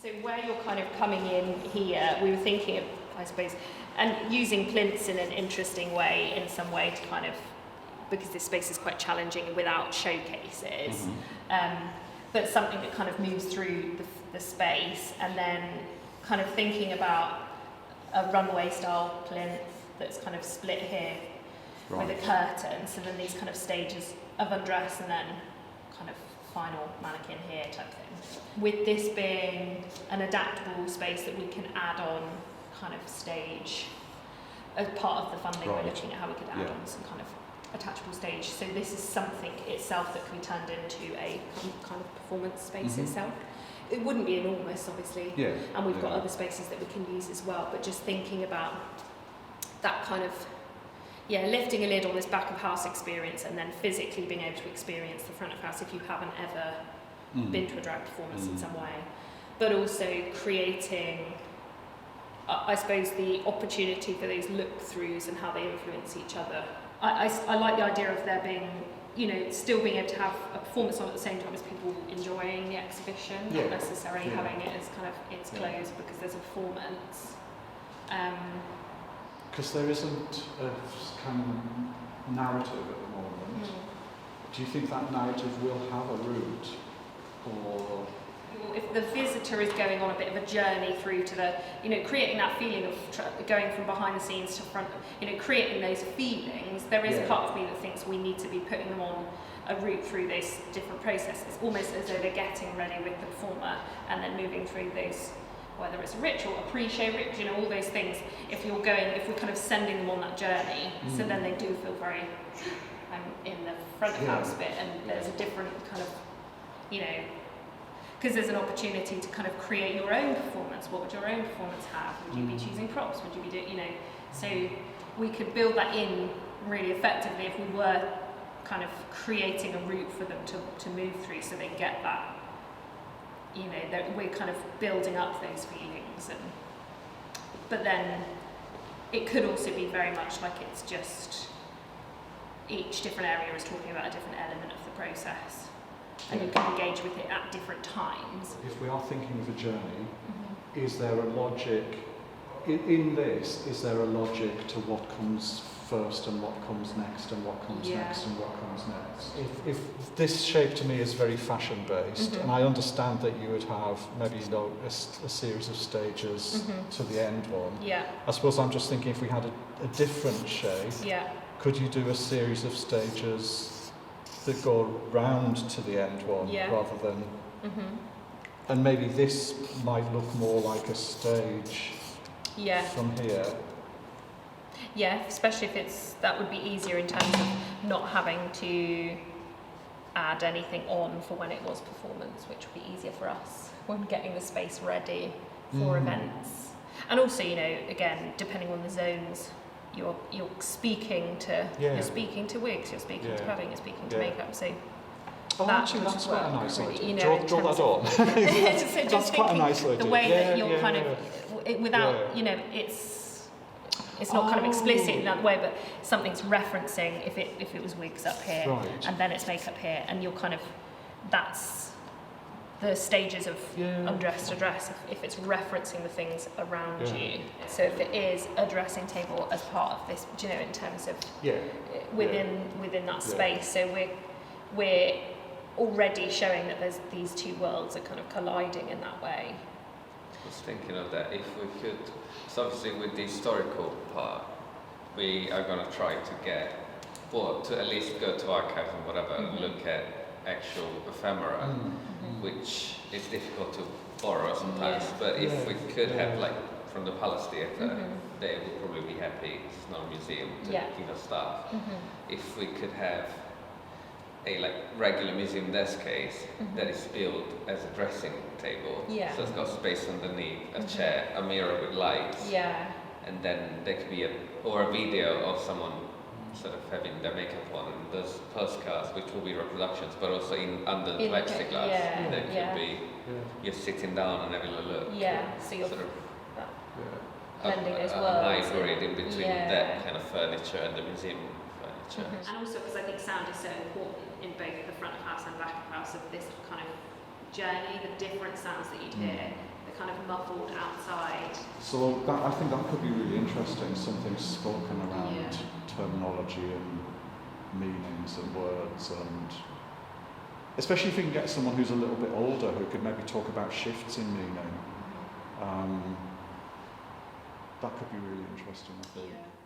So where you're kind of coming in here, we were thinking of, I suppose, and using plinths in an interesting way, in some way, to kind of, because this space is quite challenging without showcases, but something that kind of moves through the space, and then kind of thinking about a runway style plinth that's kind of split here with a curtain, so then these kind of stages of undress and then kind of final mannequin here type thing. With this being an adaptable space that we can add on kind of stage as part of the funding, we're looking at how we could add on some kind of attachable stage. So this is something itself that can be turned into a kind of performance space itself. It wouldn't be enormous, obviously, and we've got other spaces that we can use as well, but just thinking about that kind of, lifting a lid on this back of house experience and then physically being able to experience the front of house if you haven't ever been to a drag performance in some way, but also creating, I suppose, the opportunity for those look-throughs and how they influence each other. I like the idea of there being, still being able to have a performance on at the same time as people enjoying the exhibition, not necessarily having it as kind of it's closed because there's a performance. Because there isn't a kind of narrative at the moment. Do you think that narrative will have a route, or? If the visitor is going on a bit of a journey through to the, creating that feeling of going from behind the scenes to front, creating those feelings, there is a part of me that thinks we need to be putting them on a route through those different processes, almost as though they're getting ready with the performer and then moving through those, whether it's a ritual, a pre-show ritual, all those things. If we're kind of sending them on that journey, so then they do feel very in the front of house bit, and there's a different kind of, because there's an opportunity to kind of create your own performance. What would your own performance have? Would you be choosing props? Would you be so we could build that in really effectively if we were kind of creating a route for them to move through, so they get that, that we're kind of building up those feelings. But then it could also be very much like it's just each different area is talking about a different element of the process. And you can engage with it at different times. If we are thinking of a journey, is there a logic in this? Is there a logic to what comes first and what comes next and what comes next and what comes next? If this shape to me is very fashion based, and I understand that you would have maybe a series of stages to the end one. I suppose I'm just thinking if we had a different shape, could you do a series of stages that go round to the end one rather than, and maybe this might look more like a stage from here. Especially if that would be easier in terms of not having to add anything on for when it was performance, which would be easier for us when getting the space ready for events. And also, again, depending on the zones, you're speaking to wigs, you're speaking to padding, you're speaking to makeup. So actually, that's quite a nice idea. Draw that on. So that's quite a nice idea. The way that you're kind of without it's not kind of explicit in that way, but something's referencing if it was wigs up here and then it's makeup here, and you're kind of, that's the stages of undress to dress, if it's referencing the things around you. So if it is a dressing table as part of this, in terms of within that space, so we're already showing that there's these two worlds are kind of colliding in that way. I was thinking of that, if we could, so obviously with the historical part, we are going to try to at least go to archives and whatever, and look at actual ephemera, which is difficult to borrow sometimes, but if we could have, like, from the Palace Theatre, they would probably be happy, it's not a museum, to give us stuff. If we could have a regular museum desk case that is built as a dressing table, so it's got space underneath, a chair, a mirror with lights, and then there could be a video of someone sort of having their makeup on, and those postcards, which will be reproductions, but also under the plexiglass, there could be you're sitting down and having a look. So you're sort of blending as well. An hybrid in between that kind of furniture and the museum furniture. And also because I think sound is so important in both the front of house and back of house of this kind of journey, the different sounds that you'd hear, the kind of muffled outside. So that, I think that could be really interesting, something spoken around Yeah. terminology and meanings and words, and especially if you can get someone who's a little bit older who could maybe talk about shifts in meaning. That could be really interesting, I think. Yeah.